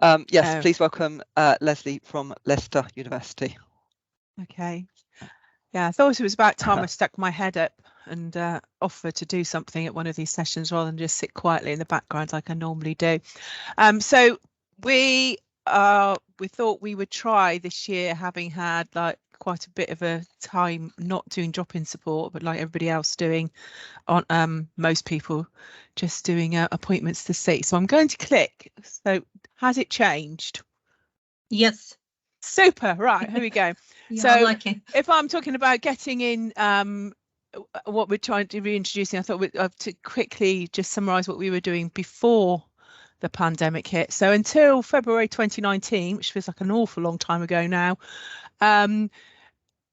Yes, please welcome Leslie from Leicester University. Okay. Yeah, I thought it was about time I stuck my head up and offered to do something at one of these sessions rather than just sit quietly in the background like I normally do. So we thought we would try this year, having had like quite a bit of a time not doing drop-in support, but like everybody else doing, on most people just doing appointments to see. So I'm going to click. So has it changed? Yes. Super. Right, here we go. Yeah, so I like it. If I'm talking about getting in what we're trying to reintroducing, I thought we'd to quickly just summarize what we were doing before the pandemic hit. So until February 2019, which feels like an awful long time ago now,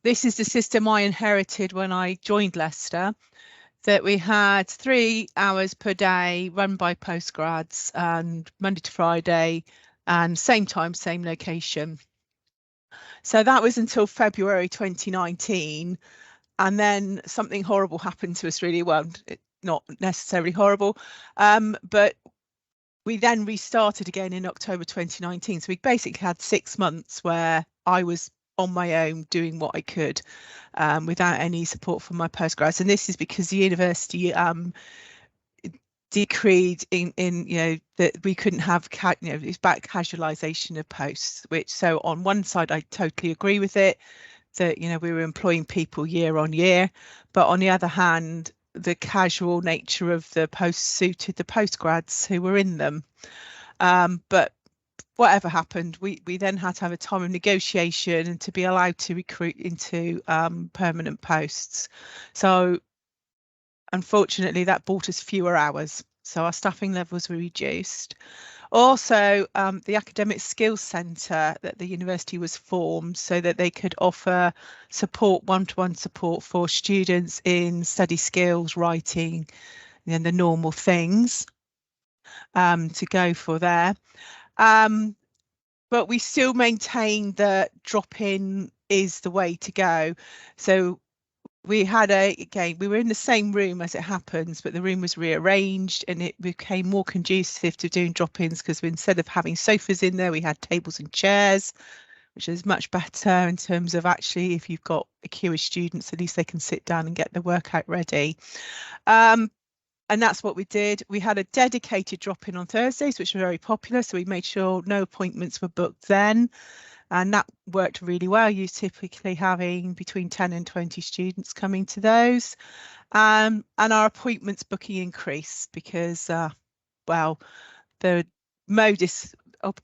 this is the system I inherited when I joined Leicester, that we had 3 hours per day run by postgrads, and Monday to Friday, and same time, same location. So that was until February 2019. And then something horrible happened to us, really. Well, not necessarily horrible, but we then restarted again in October 2019. So we basically had 6 months where I was on my own doing what I could, without any support from my postgrads. And this is because the university decreed in that we couldn't have it's about casualisation of posts, which, so on one side I totally agree with it, that we were employing people year on year, but on the other hand, the casual nature of the posts suited the postgrads who were in them. But whatever happened, we then had to have a time of negotiation and to be allowed to recruit into permanent posts. So unfortunately, that brought us fewer hours, so our staffing levels were reduced. Also, the Academic Skills Centre that the university was formed so that they could offer support, one-to-one support for students in study skills, writing, and the normal things to go for there. But we still maintain that drop-in is the way to go. So we had we were in the same room as it happens, but the room was rearranged and it became more conducive to doing drop-ins, because instead of having sofas in there, we had tables and chairs, which is much better in terms of actually, if you've got a queue of students, at least they can sit down and get the workout ready. And that's what we did. We had a dedicated drop-in on Thursdays, which were very popular, so we made sure no appointments were booked then. And that worked really well. You're typically having between 10 and 20 students coming to those. And our appointments booking increased because, well, the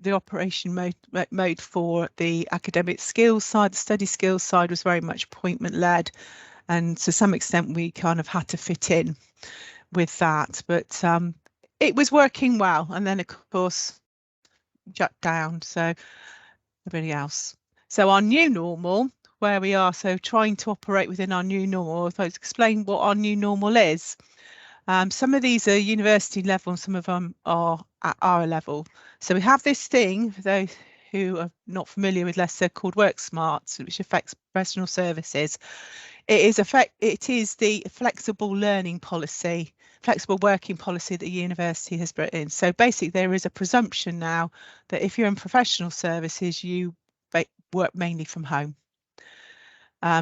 operation mode for the academic skills side, the study skills side, was very much appointment led. And to some extent, we kind of had to fit in with that. But it was working well. And then, of course, shut down. So everybody else. So our new normal, where we are, so trying to operate within our new normal. If I explain what our new normal is, some of these are university level and some of them are at our level. So we have this thing, for those who are not familiar with Leicester, called WorkSmart, which affects professional services. It is the flexible learning policy, flexible working policy that the university has brought in. So basically, there is a presumption now that if you're in professional services, you work mainly from home.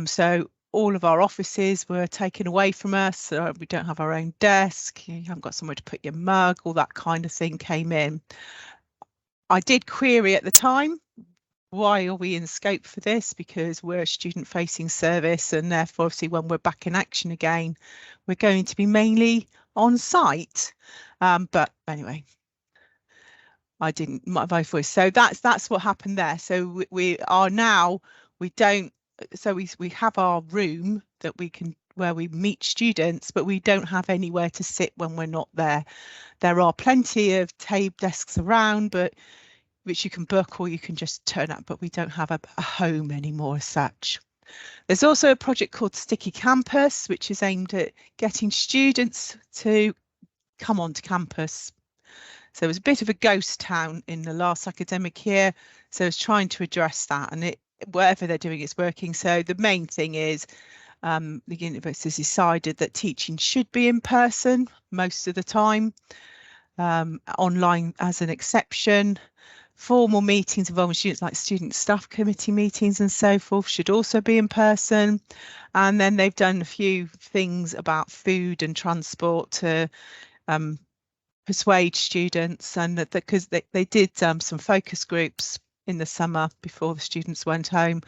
So all of our offices were taken away from us. So we don't have our own desk. You haven't got somewhere to put your mug. All that kind of thing came in. I did query at the time, why are we in scope for this? Because we're a student-facing service, and therefore, obviously, when we're back in action again, we're going to be mainly on site. But anyway, I didn't my voice. So that's what happened there. So we are now, we don't. So we have our room that we can, where we meet students, but we don't have anywhere to sit when we're not there. There are plenty of table desks around, but which you can book or you can just turn up, but we don't have a home anymore as such. There's also a project called Sticky Campus, which is aimed at getting students to come onto campus. So it was a bit of a ghost town in the last academic year. So it's trying to address that, and whatever they're doing is working. So the main thing is the university has decided that teaching should be in person most of the time, online as an exception. Formal meetings involving students, like student staff committee meetings and so forth, should also be in person. And then they've done a few things about food and transport to persuade students, and that because they did some focus groups in the summer before the students went home.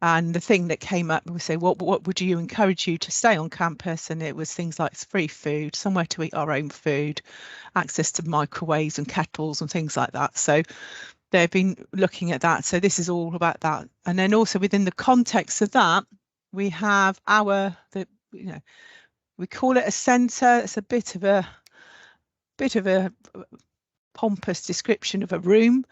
And the thing that came up, we say, what would you encourage you to stay on campus? And it was things like free food, somewhere to eat our own food, access to microwaves and kettles and things like that. So they've been looking at that. So this is all about that. And then also within the context of that, we have we call it a centre. It's a bit of a pompous description of a room,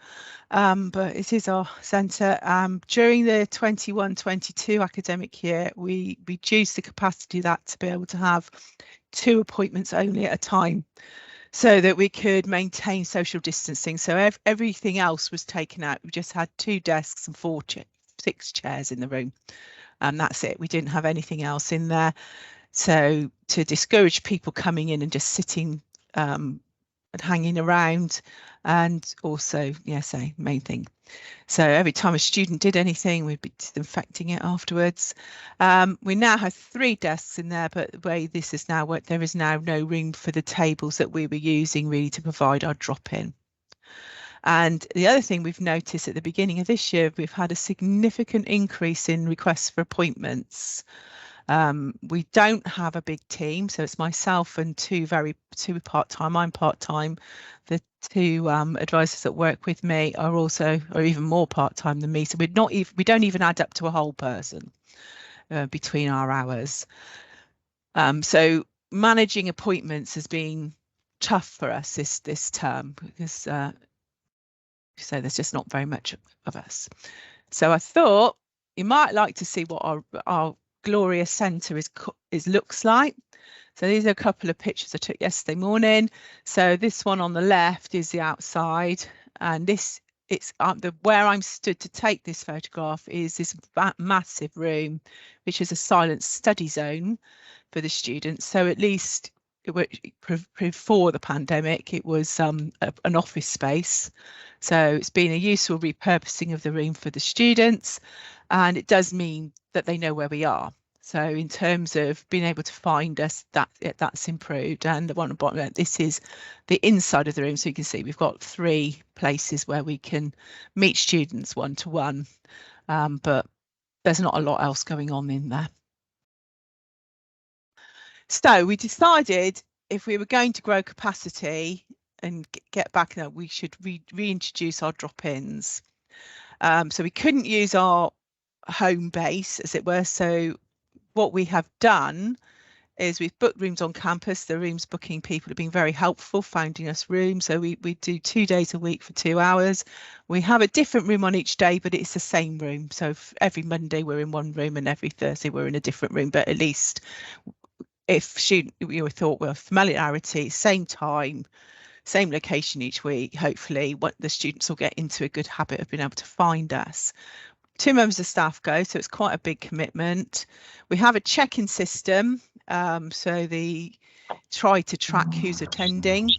but it is our centre. During the 21-22 academic year, we reduced the capacity of that to be able to have 2 appointments only at a time, so that we could maintain social distancing. So everything else was taken out. We just had 2 desks and 6 chairs in the room, and that's it. We didn't have anything else in there. So to discourage people coming in and just sitting and hanging around, and also, main thing. So every time a student did anything, we'd be disinfecting it afterwards. We now have 3 desks in there, but the way this is now worked, there is now no room for the tables that we were using really to provide our drop-in. And the other thing we've noticed at the beginning of this year, we've had a significant increase in requests for appointments. We don't have a big team, so it's myself and 2 part-time. I'm part-time. The 2 advisors that work with me are even more part-time than me, so we don't even add up to a whole person between our hours. So managing appointments has been tough for us this term, because so there's just not very much of us. So I thought you might like to see what our glorious centre looks like. So these are a couple of pictures I took yesterday morning. So this one on the left is the outside, and where I'm stood to take this photograph is this massive room, which is a silent study zone for the students. So at least before the pandemic, it was an office space. So it's been a useful repurposing of the room for the students, and it does mean that they know where we are. So in terms of being able to find us, that's improved. And the one at the bottom, this is the inside of the room. So you can see we've got 3 places where we can meet students one-to-one, but there's not a lot else going on in there. So we decided if we were going to grow capacity and get back, we should reintroduce our drop-ins. So we couldn't use our home base, as it were. So what we have done is we've booked rooms on campus. The rooms booking people have been very helpful finding us rooms. So we do 2 days a week for 2 hours. We have a different room on each day, but it's the same room. So every Monday we're in one room and every Thursday we're in a different room. But at least if we thought, well, familiarity, same time, same location each week, hopefully what the students will get into a good habit of being able to find us. 2 members of staff go, so it's quite a big commitment. We have a check-in system, so they try to track who's attending.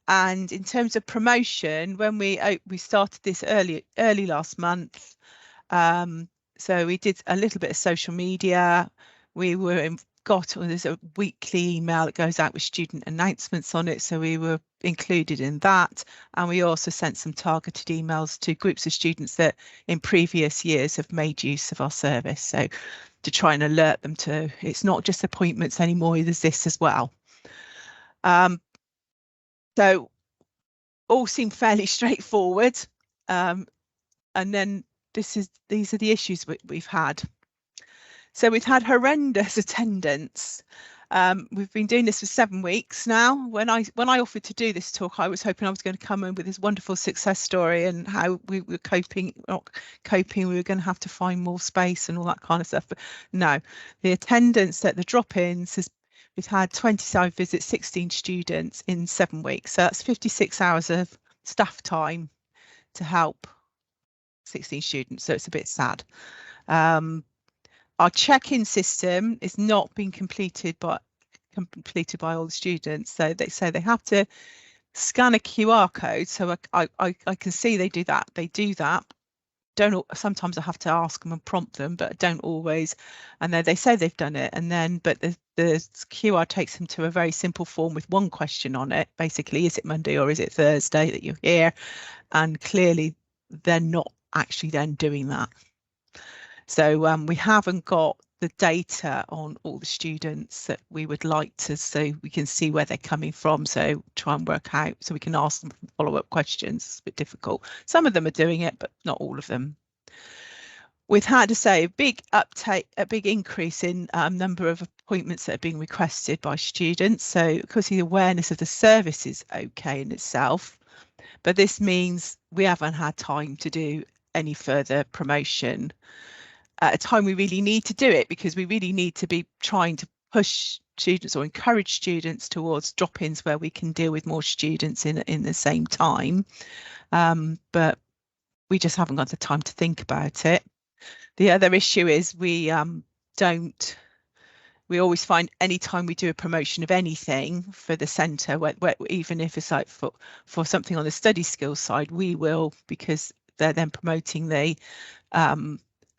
And in terms of promotion, when we started this early last month, so we did a little bit of social media. We were there's a weekly email that goes out with student announcements on it, so we were included in that, and we also sent some targeted emails to groups of students that in previous years have made use of our service, so to try and alert them to it's not just appointments anymore, there's this as well. So all seemed fairly straightforward, and then these are the issues we've had. So we've had horrendous attendance. We've been doing this for 7 weeks now. When I offered to do this talk, I was hoping I was going to come in with this wonderful success story and how we were not coping, we were going to have to find more space and all that kind of stuff. But no, the attendance at the drop-ins we've had 20 site visits, 16 students in 7 weeks. So that's 56 hours of staff time to help 16 students. So it's a bit sad. Our check-in system is not being completed by all the students. So they say they have to scan a QR code. So I can see they do that. They do that. Sometimes I have to ask them and prompt them, but don't always. And then they say they've done it, and then but the QR takes them to a very simple form with one question on it. Basically, is it Monday or is it Thursday that you're here? And clearly they're not actually then doing that. So we haven't got the data on all the students that we would like to, so we can see where they're coming from. So try and work out, so we can ask them follow-up questions. It's a bit difficult. Some of them are doing it, but not all of them. We've had to say a big uptake, a big increase in number of appointments that are being requested by students. So because the awareness of the service is okay in itself, but this means we haven't had time to do any further promotion at a time we really need to do it, because we really need to be trying to push students or encourage students towards drop-ins where we can deal with more students in the same time. But we just haven't got the time to think about it. The other issue is we always find any time we do a promotion of anything for the centre, where even if it's like for something on the study skills side, we will, because they're then promoting the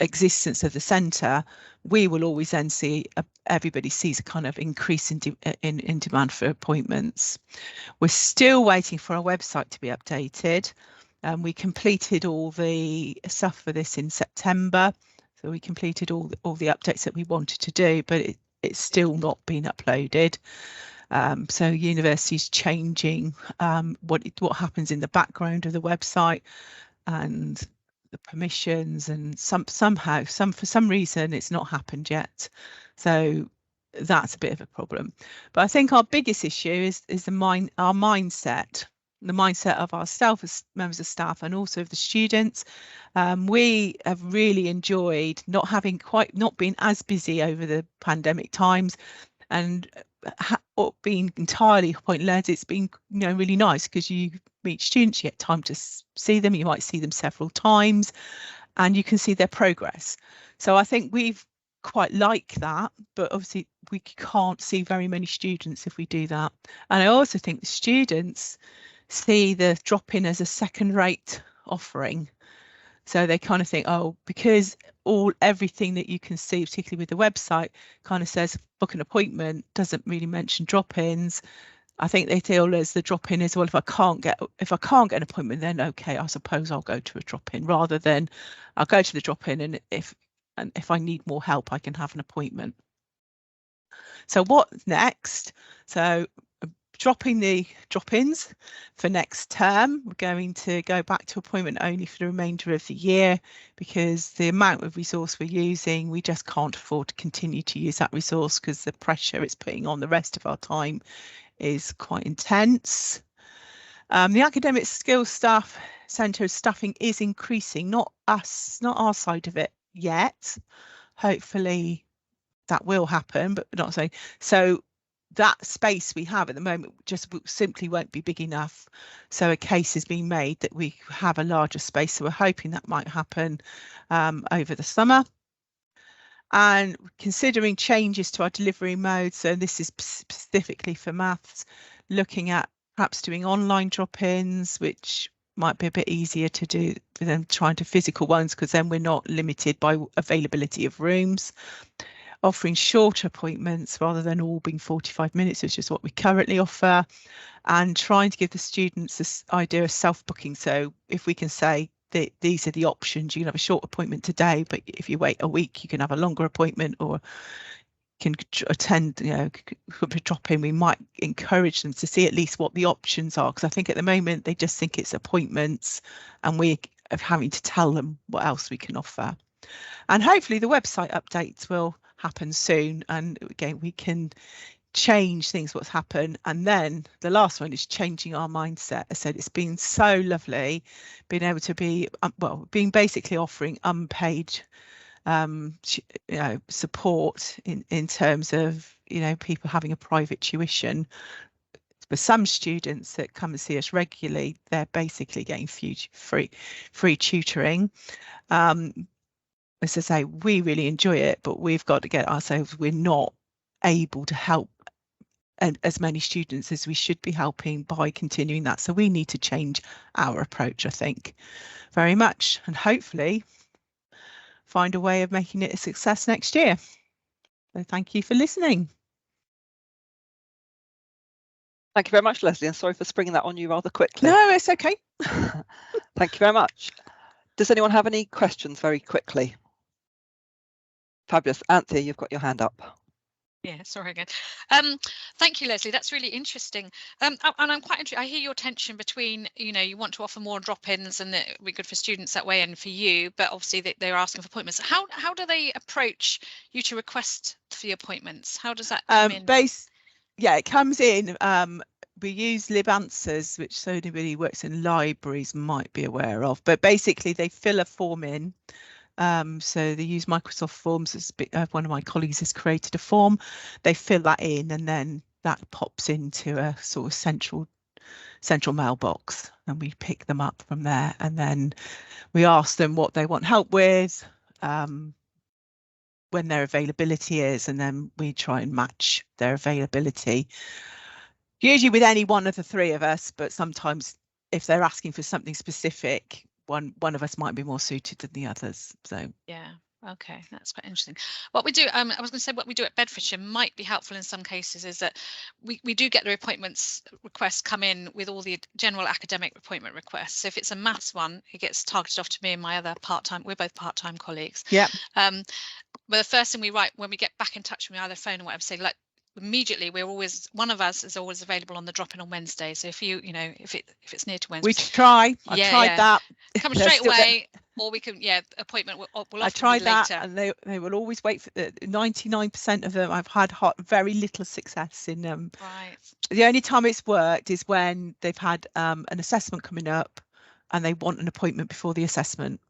existence of the centre, we will always then see everybody sees a kind of increase in demand for appointments. We're still waiting for our website to be updated. We completed all the stuff for this in September, so we completed all the updates that we wanted to do, but it's still not been uploaded. So university's changing what happens in the background of the website and the permissions, and for some reason it's not happened yet. So that's a bit of a problem. But I think our biggest issue is our mindset. The mindset of ourselves as members of staff and also of the students. We have really enjoyed not being as busy over the pandemic times, and being entirely point-led. It's been really nice, because you meet students, you get time to see them, you might see them several times, and you can see their progress. So I think we've quite like that, but obviously we can't see very many students if we do that. And I also think the students see the drop-in as a second-rate offering. So they kind of think, oh, because everything that you can see, particularly with the website, kind of says book an appointment, doesn't really mention drop-ins. I think they feel as the drop-in is, well, if I can't get an appointment, then okay, I suppose I'll go to a drop-in, rather than I'll go to the drop-in, and if I need more help, I can have an appointment. So what's next? So dropping the drop-ins for next term. We're going to go back to appointment only for the remainder of the year, because the amount of resource we're using, we just can't afford to continue to use that resource, because the pressure it's putting on the rest of our time is quite intense. The academic skills staff centre staffing is increasing, not our side of it yet. Hopefully that will happen, but not saying so. That space we have at the moment just simply won't be big enough. So a case is being made that we have a larger space. So we're hoping that might happen over the summer. And considering changes to our delivery modes, so this is specifically for maths, looking at perhaps doing online drop-ins, which might be a bit easier to do than trying to physical ones, because then we're not limited by availability of rooms. Offering shorter appointments rather than all being 45 minutes, which is what we currently offer, and trying to give the students this idea of self-booking. So if we can say that these are the options, you can have a short appointment today, but if you wait a week, you can have a longer appointment, or can attend, drop in. We might encourage them to see at least what the options are, because I think at the moment they just think it's appointments, and we are having to tell them what else we can offer. And hopefully the website updates will happen soon, and again we can change things what's happened. And then the last one is changing our mindset. I said it's been so lovely being able to be being basically offering unpaid support in terms of people having a private tuition. For some students that come and see us regularly, they're basically getting free tutoring. As I say, we really enjoy it, but we've got to get ourselves, we're not able to help as many students as we should be helping by continuing that. So we need to change our approach, I think, very much, and hopefully find a way of making it a success next year. So thank you for listening. Thank you very much, Leslie, and sorry for springing that on you rather quickly. No, it's okay. Thank you very much. Does anyone have any questions very quickly? Fabulous. Anthea, you've got your hand up. Yeah, sorry again. Thank you, Leslie. That's really interesting. And I'm quite interested. I hear your tension between, you want to offer more drop-ins and it would be good for students that way and for you, but obviously they're asking for appointments. How do they approach you to request for the appointments? How does that come in? It comes in. We use LibAnswers, which so anybody who works in libraries might be aware of. But basically, they fill a form in. So they use Microsoft Forms. One of my colleagues has created a form. They fill that in, and then that pops into a sort of central mailbox, and we pick them up from there. And then we ask them what they want help with, when their availability is, and then we try and match their availability. Usually with any one of the three of us, but sometimes if they're asking for something specific, one of us might be more suited than the others. So yeah, okay, that's quite interesting. What we do, I was going to say, what we do at Bedfordshire might be helpful in some cases is that we do get the appointments requests come in with all the general academic appointment requests. So if it's a maths one, it gets targeted off to me and my other part-time. We're both part-time colleagues. Yeah. But the first thing we write when we get back in touch with either phone or whatever, say like, immediately one of us is always available on the drop-in on Wednesday. So if if it's near to Wednesday, we try. I've tried that. Come straight away, or we can appointment will I tried that, later. and they will always wait for 99% of them. I've had very little success in them. Right. The only time it's worked is when they've had an assessment coming up, and they want an appointment before the assessment.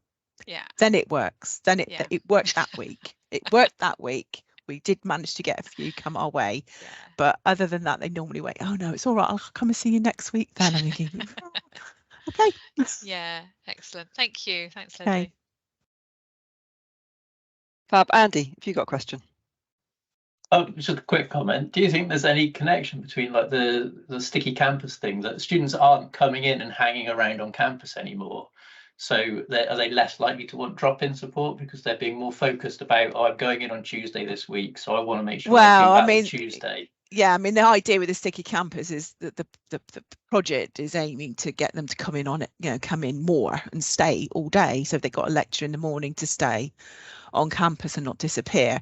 Yeah. Then it works. Then it worked that week. It worked that week. We did manage to get a few come our way, but other than that, they normally wait. Oh no, it's all right. I'll come and see you next week. Then I'm thinking, okay. Yeah, excellent. Thank you. Thanks, Leslie. Okay. Fab. Andy, have you got a question? Just a quick comment. Do you think there's any connection between like the sticky campus thing, that students aren't coming in and hanging around on campus anymore? So are they less likely to want drop-in support because they're being more focused about, I'm going in on Tuesday this week, so I want to make sure I do that on Tuesday. Yeah, I mean, the idea with the sticky campus is that the project is aiming to get them to come in on it, come in more and stay all day. So if they've got a lecture in the morning, to stay on campus and not disappear.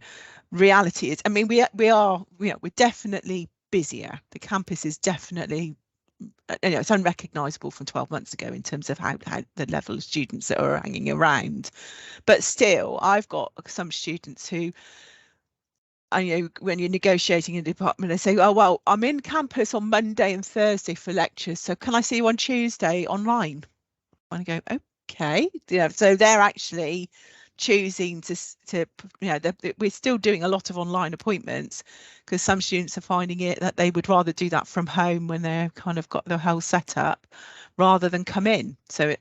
Reality is, I mean, we're definitely busier. The campus is definitely, it's unrecognisable from 12 months ago in terms of how the level of students that are hanging around. But still, I've got some students who, when you're negotiating in a department, they say, oh, well, I'm in campus on Monday and Thursday for lectures, so can I see you on Tuesday online? And I go, okay. So they're actually choosing to we're still doing a lot of online appointments because some students are finding it that they would rather do that from home when they're kind of got the whole setup rather than come in. So it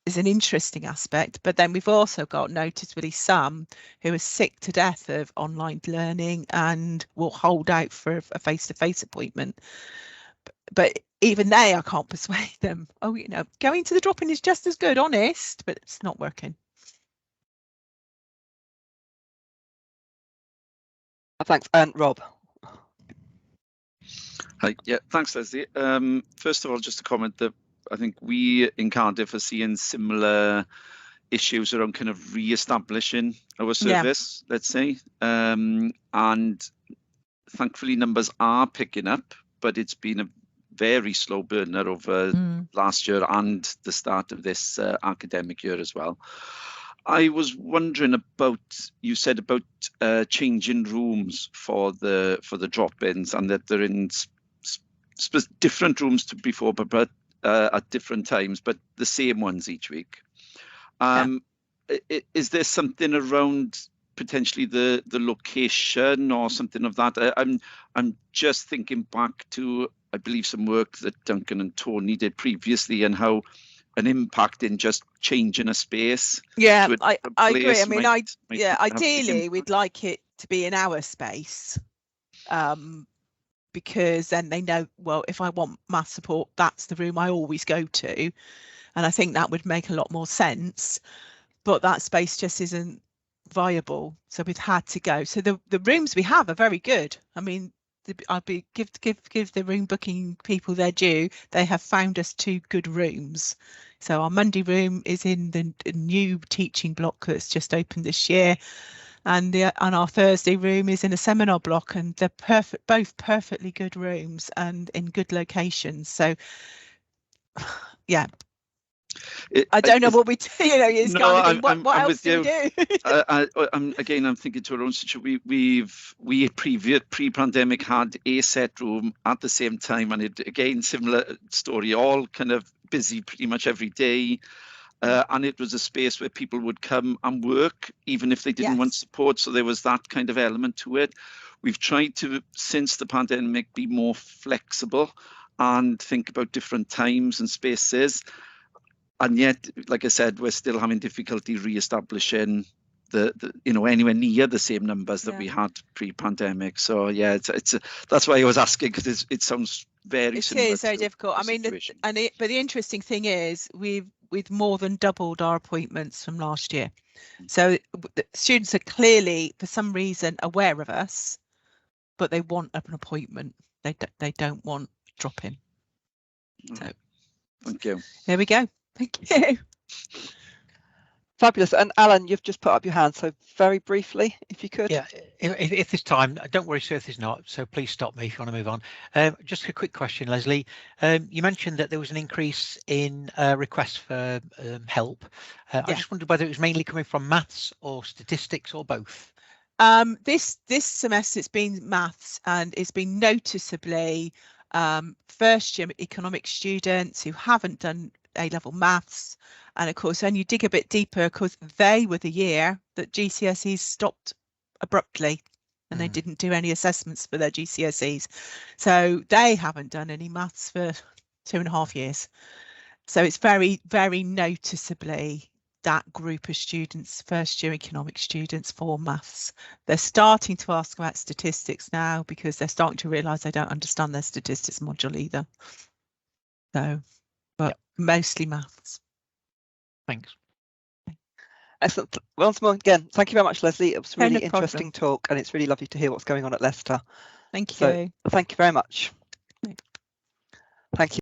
is an interesting aspect, but then we've also got noticeably some who are sick to death of online learning and will hold out for a face-to-face appointment. But even they, I can't persuade them. Oh, going to the drop-in is just as good, honest, but it's not working. Thanks. And Rob. Hi. Yeah, thanks, Leslie. First of all, just a comment that I think we in Cardiff are seeing similar issues around kind of re-establishing our service, let's say. And thankfully numbers are picking up, but it's been a very slow burner over last year and the start of this academic year as well. I was wondering about, you said about changing rooms for the drop-ins, and that they're in different rooms to before, but at different times, but the same ones each week. Is there something around potentially the location or something of that? I'm just thinking back to, I believe, some work that Duncan and Tony did previously and how an impact in just changing a space. Yeah, I agree. I mean, ideally we'd like it to be in our space. because then they know, well, if I want math support, that's the room I always go to. And I think that would make a lot more sense, but that space just isn't viable. So we've had to go. So the rooms we have are very good. I mean, I'll be give the room booking people their due. They have found us 2 good rooms. So our Monday room is in the new teaching block that's just opened this year, and our Thursday room is in a seminar block, and they're both perfectly good rooms and in good locations. So yeah, I don't know what we do. You know, it's kind of thing, what else do we do? I'm thinking to our own situation. We pre-pandemic had a set room at the same time, and it again similar story. All kind of busy pretty much every day. And it was a space where people would come and work, even if they didn't want support. So there was that kind of element to it. We've tried to, since the pandemic, be more flexible and think about different times and spaces. And yet, like I said, we're still having difficulty re-establishing the anywhere near the same numbers that we had pre-pandemic. So yeah, that's why I was asking, because it sounds very similar. It is very difficult. I mean, but the interesting thing is we've more than doubled our appointments from last year. So the students are clearly, for some reason, aware of us, but they want an appointment. They don't want drop-in. So thank you. There we go. Thank you. Fabulous. And Alan, you've just put up your hand, so very briefly, if you could. Yeah, if this time, don't worry, sir, if there's not, so please stop me if you want to move on. Just a quick question, Leslie. You mentioned that there was an increase in requests for help. I just wondered whether it was mainly coming from maths or statistics or both. This semester it's been maths, and it's been noticeably first year economics students who haven't done A-level maths. And of course, when you dig a bit deeper, because they were the year that GCSEs stopped abruptly, and they didn't do any assessments for their GCSEs. So they haven't done any maths for 2.5 years. So it's very, very noticeably that group of students, first year economics students, for maths. They're starting to ask about statistics now, because they're starting to realise they don't understand their statistics module either. So, but mostly maths. Thanks. Excellent. Once more, again, thank you very much, Leslie. It was a really interesting talk, and it's really lovely to hear what's going on at Leicester. Thank you. So, thank you very much. Thank you.